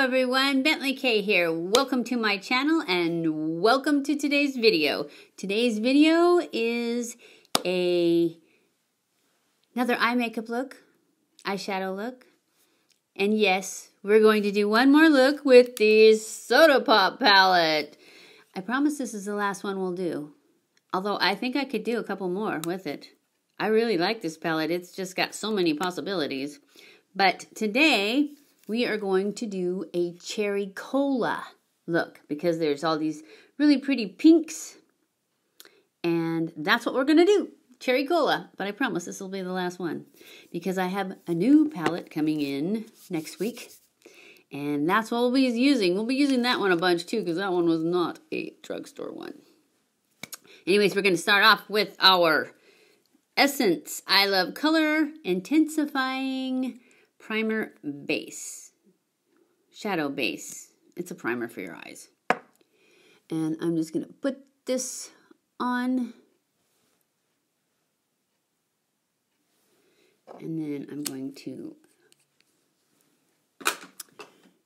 everyone, BentlyK here. Welcome to my channel and welcome to today's video. Today's video is another eye makeup look, eyeshadow look. And yes, we're going to do one more look with the Sod Pop palette. I promise this is the last one we'll do. Although I think I could do a couple more with it. I really like this palette. It's just got so many possibilities. But today we are going to do a cherry cola look because there's all these really pretty pinks. And that's what we're going to do. Cherry cola. But I promise this will be the last one because I have a new palette coming in next week. And that's what we'll be using. We'll be using that one a bunch too because that one was not a drugstore one. Anyways, we're going to start off with our Essence I Love Color Intensifying Primer Base. Shadow Base. It's a primer for your eyes. And I'm just going to put this on. And then I'm going to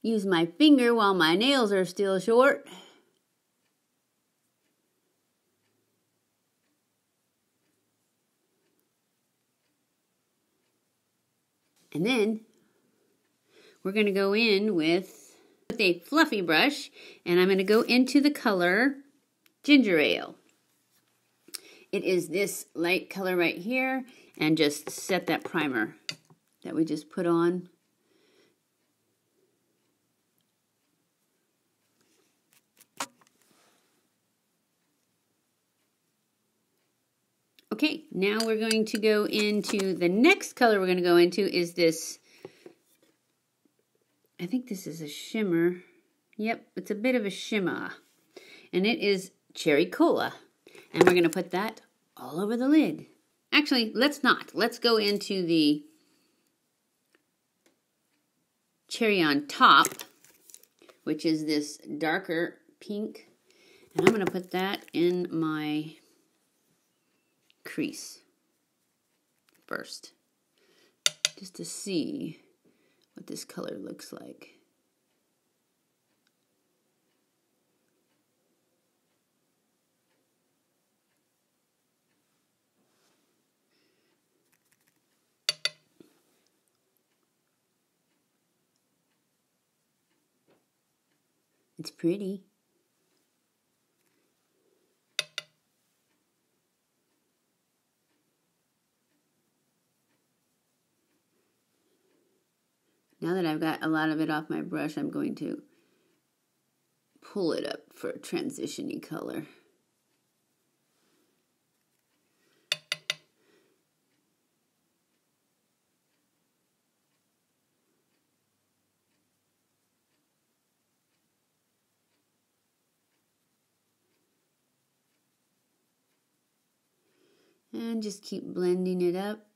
use my finger while my nails are still short. And then we're going to go in with a fluffy brush, and I'm going to go into the color Ginger Ale. It is this light color right here, and just set that primer that we just put on. Okay, now we're going to go into the next color we're going to go into is this, I think this is a shimmer. Yep, it's a bit of a shimmer. And it is Cherry Cola. And we're going to put that all over the lid. Actually, let's not. Let's go into the Cherry on Top, which is this darker pink. And I'm going to put that in my crease first, just to see what this color looks like. It's pretty. Now that I've got a lot of it off my brush, I'm going to pull it up for a transition-y color. And just keep blending it up.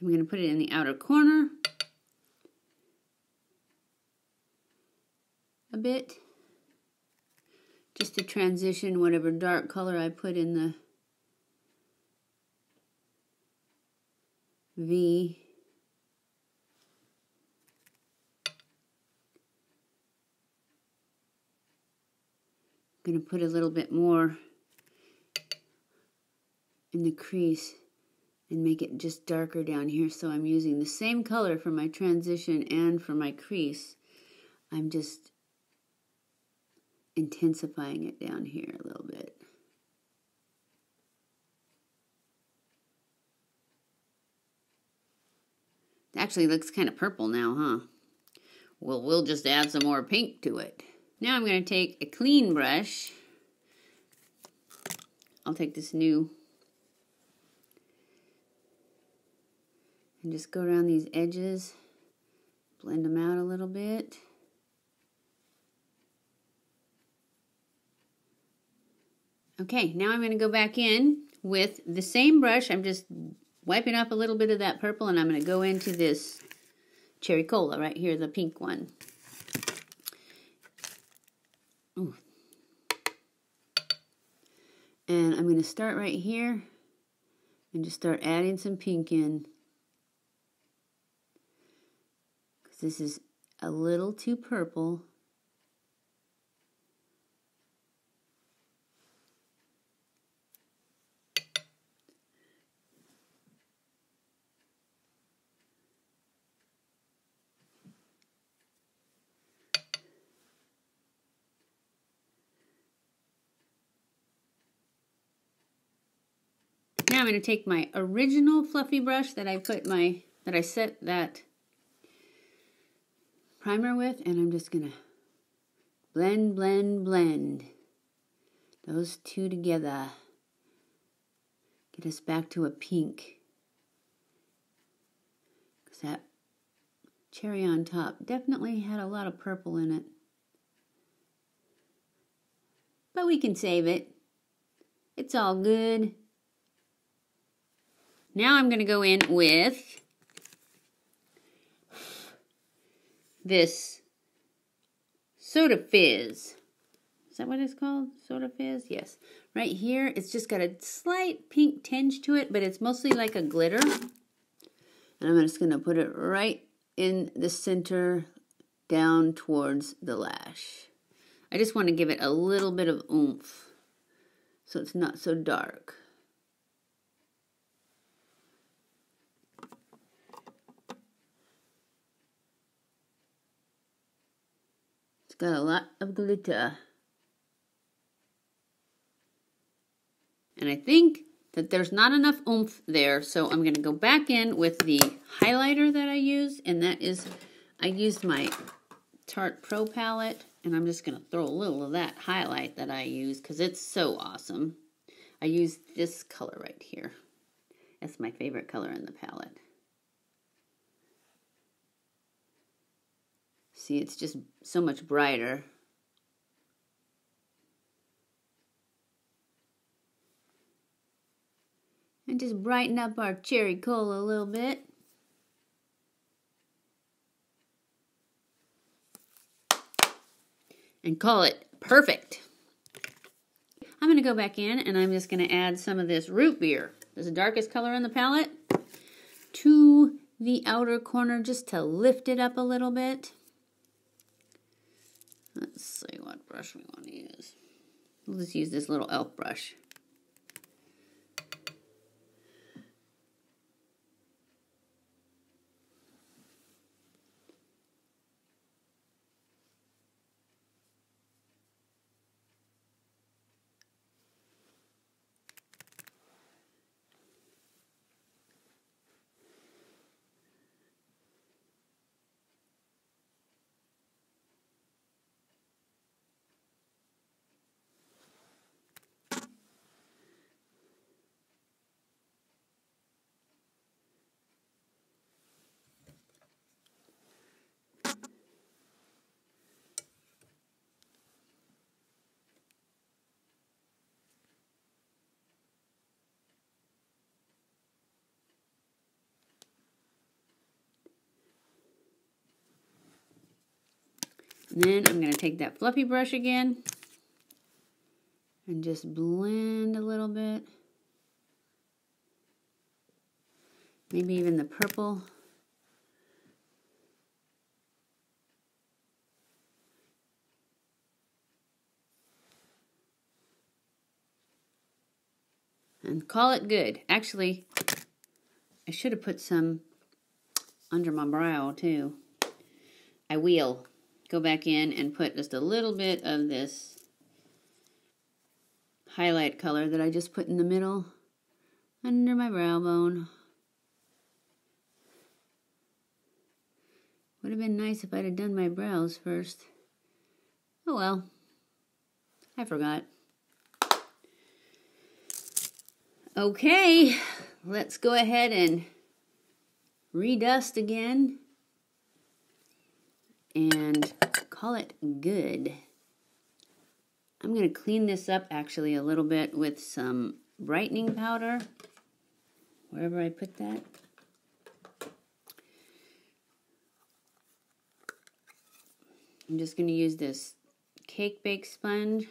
I'm going to put it in the outer corner a bit, just to transition whatever dark color I put in the V. I'm going to put a little bit more in the crease and make it just darker down here. So I'm using the same color for my transition and for my crease. I'm just intensifying it down here a little bit. It actually looks kind of purple now, huh? Well, we'll just add some more pink to it. Now I'm going to take a clean brush. I'll take this new and just go around these edges, blend them out a little bit. Okay, now I'm going to go back in with the same brush. I'm just wiping up a little bit of that purple, and I'm going to go into this Cherry Cola right here, the pink one. Ooh. And I'm going to start right here and just start adding some pink in. Because this is a little too purple. Now I'm going to take my original fluffy brush that I set that primer with, and I'm just going to blend, blend, blend those two together. Get us back to a pink. Because that cherry on top definitely had a lot of purple in it. But we can save it. It's all good. Now I'm going to go in with this Soda Fizz. Is that what it's called? Soda Fizz? Yes. Right here, it's just got a slight pink tinge to it, but it's mostly like a glitter. And I'm just going to put it right in the center down towards the lash. I just want to give it a little bit of oomph so it's not so dark. It's got a lot of glitter. And I think that there's not enough oomph there, so I'm going to go back in with the highlighter that I used, and that is, I used my Tarte Pro palette, and I'm just going to throw a little of that highlight that I use because it's so awesome. I used this color right here. That's my favorite color in the palette. See, it's just so much brighter. And just brighten up our cherry cola a little bit. And call it perfect. I'm going to go back in and I'm just going to add some of this root beer. This is the darkest color in the palette. To the outer corner just to lift it up a little bit. Let's see what brush we want to use. We'll just use this little elf brush. And then I'm going to take that fluffy brush again and just blend a little bit. Maybe even the purple. And call it good. Actually, I should have put some under my brow too. I will go back in and put just a little bit of this highlight color that I just put in the middle under my brow bone. Would have been nice if I'd have done my brows first. Oh well, I forgot. Okay, let's go ahead and redust again and call it good. I'm going to clean this up actually a little bit with some brightening powder, wherever I put that. I'm just going to use this cake bake sponge.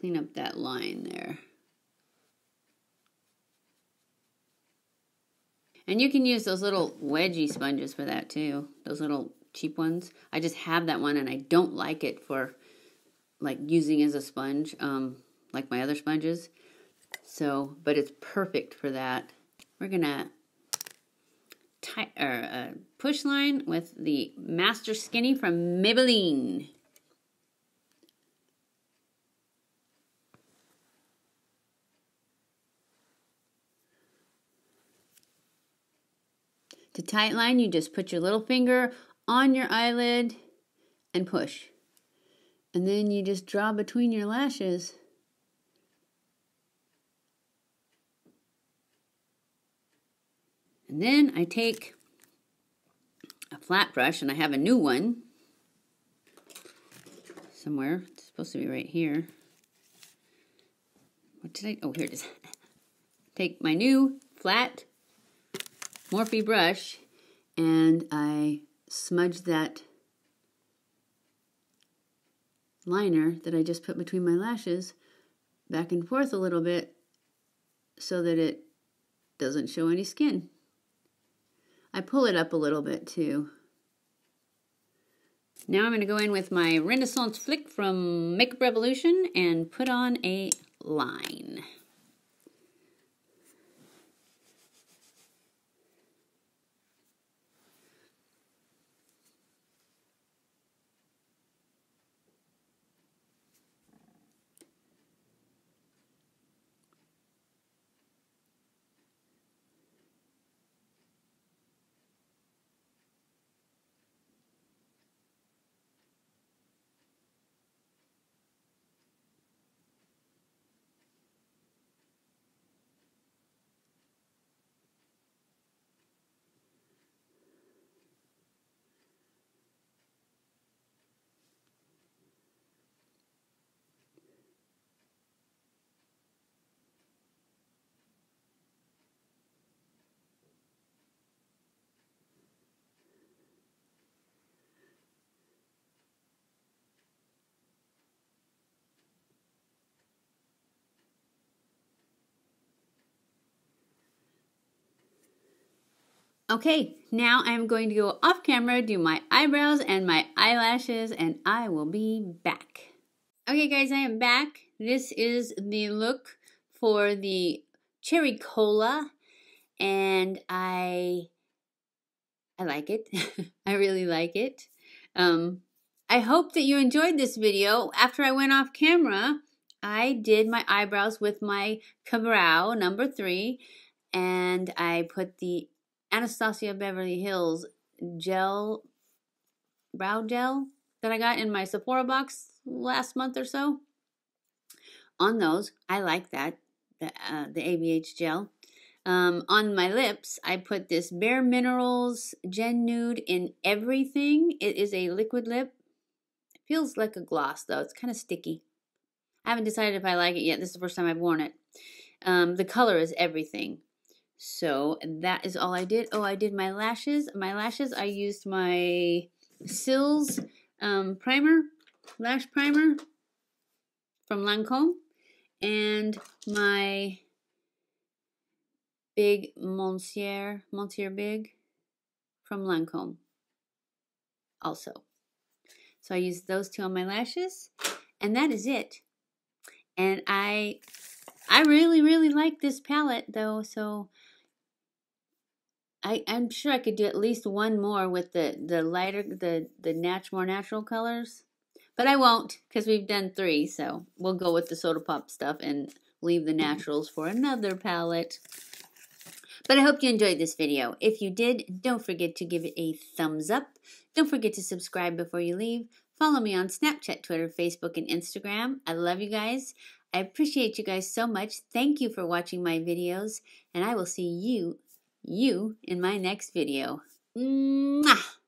clean up that line there. And you can use those little wedgie sponges for that too. Those little cheap ones. I just have that one and I don't like it for like using as a sponge, like my other sponges. So, but it's perfect for that. We're gonna push line with the Master Skinny from Maybelline. To tightline, you just put your little finger on your eyelid and push. And then you just draw between your lashes. And then I take a flat brush, and I have a new one somewhere. It's supposed to be right here. What did I? Oh, here it is. Take my new flat Morphe brush, and I smudge that liner that I just put between my lashes back and forth a little bit so that it doesn't show any skin. I pull it up a little bit too. Now I'm going to go in with my Renaissance Flick from Makeup Revolution and put on a line. Okay, now I'm going to go off camera, do my eyebrows and my eyelashes, and I will be back. Okay guys, I am back. This is the look for the Cherry Cola, and I like it. I really like it. I hope that you enjoyed this video. After I went off camera, I did my eyebrows with my Brow number 3, and I put the Anastasia Beverly Hills brow gel that I got in my Sephora box last month or so on those. I like that, the ABH gel. On my lips, I put this Bare Minerals Gen Nude in Everything. It is a liquid lip. It feels like a gloss though. It's kind of sticky. I haven't decided if I like it yet. This is the first time I've worn it. The color is Everything. So that is all I did. Oh, I did my lashes. My lashes, I used my Sills lash primer from Lancome, and my Big Monsieur Big from Lancome also. So I used those two on my lashes, and that is it. And I really, really like this palette though, so I'm sure I could do at least one more with the lighter, the more natural colors. But I won't, because we've done 3, so we'll go with the Sod Pop stuff and leave the naturals for another palette. But I hope you enjoyed this video. If you did, don't forget to give it a thumbs up. Don't forget to subscribe before you leave. Follow me on Snapchat, Twitter, Facebook, and Instagram. I love you guys. I appreciate you guys so much. Thank you for watching my videos, and I will see you in my next video. Mwah!